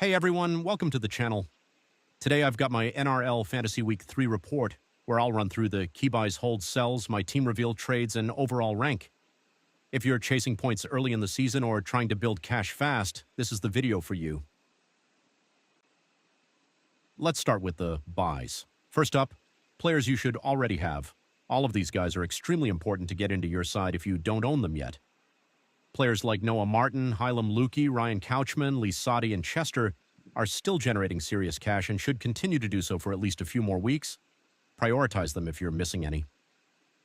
Hey everyone, welcome to the channel. Today I've got my NRL Fantasy Week 3 report, where I'll run through the key buys, holds, sells, my team reveal trades, and overall rank. If you're chasing points early in the season or trying to build cash fast, this is the video for you. Let's start with the buys. First up, players you should already have. All of these guys are extremely important to get into your side if you don't own them yet. Players like Noah Martin, Hylam Lukey, Ryan Couchman, Lee Soddy, and Chester are still generating serious cash and should continue to do so for at least a few more weeks. Prioritize them if you're missing any.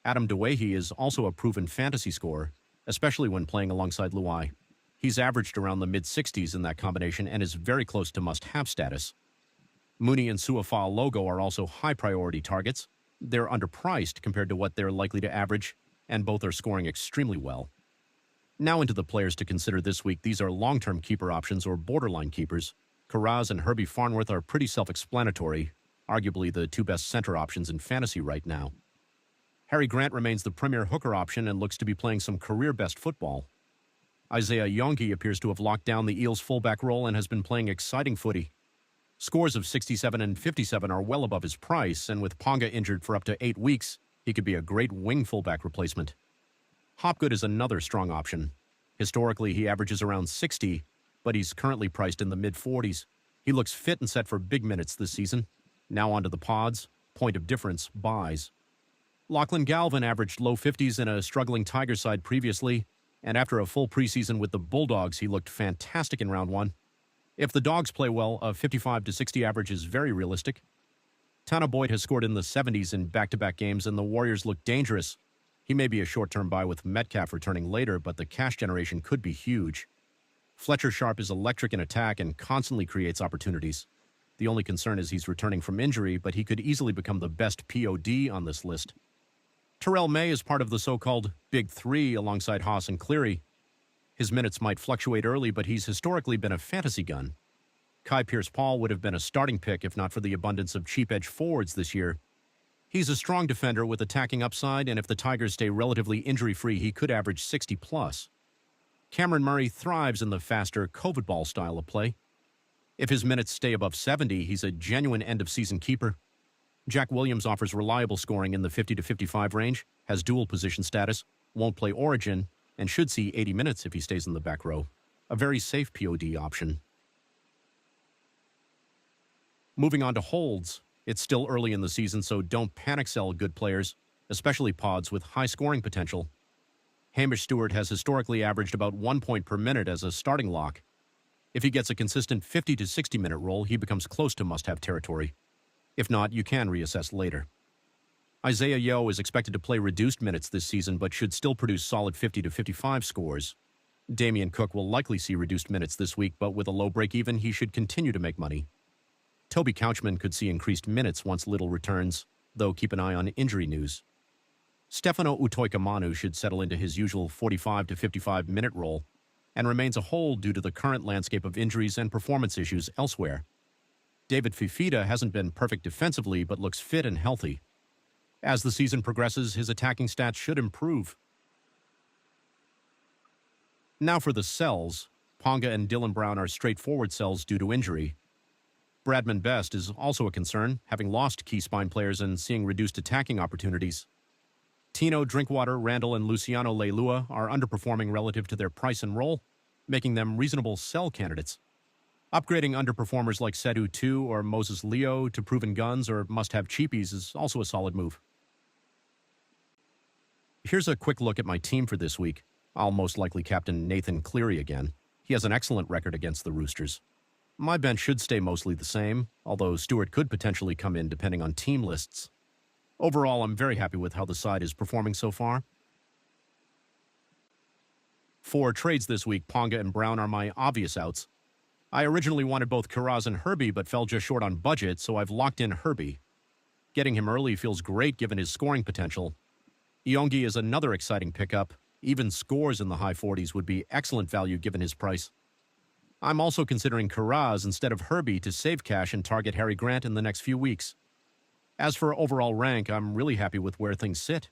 Adam DeWahey is also a proven fantasy scorer, especially when playing alongside Luai. He's averaged around the mid-60s in that combination and is very close to must-have status. Mooney and Suafal Logo are also high-priority targets. They're underpriced compared to what they're likely to average, and both are scoring extremely well. Now into the players to consider this week. These are long-term keeper options or borderline keepers. Karaz and Herbie Farnworth are pretty self-explanatory, arguably the two best center options in fantasy right now. Harry Grant remains the premier hooker option and looks to be playing some career-best football. Isaiah Yonge appears to have locked down the Eels' fullback role and has been playing exciting footy. Scores of 67 and 57 are well above his price, and with Ponga injured for up to 8 weeks, he could be a great wing fullback replacement. Hopgood is another strong option. Historically, he averages around 60, but he's currently priced in the mid-40s. He looks fit and set for big minutes this season. Now onto the pods. Point of difference, buys. Lachlan Galvin averaged low 50s in a struggling Tigers side previously, and after a full preseason with the Bulldogs, he looked fantastic in round 1. If the Dogs play well, a 55 to 60 average is very realistic. Tana Boyd has scored in the 70s in back-to-back games, and the Warriors look dangerous. He may be a short-term buy with Metcalf returning later, but the cash generation could be huge. Fletcher Sharp is electric in attack and constantly creates opportunities. The only concern is he's returning from injury, but he could easily become the best POD on this list. Terrell May is part of the so-called Big Three alongside Haas and Cleary. His minutes might fluctuate early, but he's historically been a fantasy gun. Kai Pierce-Paul would have been a starting pick if not for the abundance of cheap edge forwards this year. He's a strong defender with attacking upside, and if the Tigers stay relatively injury-free, he could average 60+. Cameron Murray thrives in the faster COVID ball style of play. If his minutes stay above 70, he's a genuine end-of-season keeper. Jack Williams offers reliable scoring in the 50 to 55 range, has dual position status, won't play Origin, and should see 80 minutes if he stays in the back row. A very safe POD option. Moving on to holds. It's still early in the season, so don't panic sell good players, especially pods with high scoring potential. Hamish Stewart has historically averaged about 1 point per minute as a starting lock. If he gets a consistent 50 to 60 minute role, he becomes close to must-have territory. If not, you can reassess later. Isaiah Yeo is expected to play reduced minutes this season, but should still produce solid 50 to 55 scores. Damian Cook will likely see reduced minutes this week, but with a low break-even, he should continue to make money. Toby Couchman could see increased minutes once Little returns, though keep an eye on injury news. Stefano Utoikamanu should settle into his usual 45 to 55 minute role and remains a hold due to the current landscape of injuries and performance issues elsewhere. David Fifita hasn't been perfect defensively but looks fit and healthy. As the season progresses, his attacking stats should improve. Now for the sells. Ponga and Dylan Brown are straightforward sells due to injury. Bradman Best is also a concern, having lost key spine players and seeing reduced attacking opportunities. Tino, Drinkwater, Randall, and Luciano Leilua are underperforming relative to their price and role, making them reasonable sell candidates. Upgrading underperformers like Sedu 2 or Moses Leo to proven guns or must-have cheapies is also a solid move. Here's a quick look at my team for this week. I'll most likely captain Nathan Cleary again. He has an excellent record against the Roosters. My bench should stay mostly the same, although Stewart could potentially come in depending on team lists. Overall, I'm very happy with how the side is performing so far. For trades this week, Ponga and Brown are my obvious outs. I originally wanted both Karaz and Herbie, but fell just short on budget, so I've locked in Herbie. Getting him early feels great given his scoring potential. Yonge is another exciting pickup. Even scores in the high 40s would be excellent value given his price. I'm also considering Karaz instead of Herbie to save cash and target Harry Grant in the next few weeks. As for overall rank, I'm really happy with where things sit.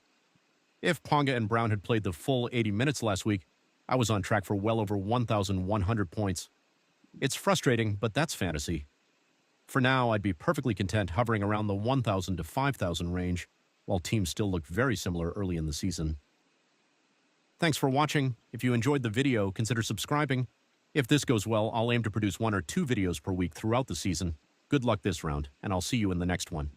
If Ponga and Brown had played the full 80 minutes last week, I was on track for well over 1,100 points. It's frustrating, but that's fantasy. For now, I'd be perfectly content hovering around the 1,000 to 5,000 range, while teams still look very similar early in the season. Thanks for watching. If you enjoyed the video, consider subscribing. If this goes well, I'll aim to produce 1 or 2 videos per week throughout the season. Good luck this round, and I'll see you in the next one.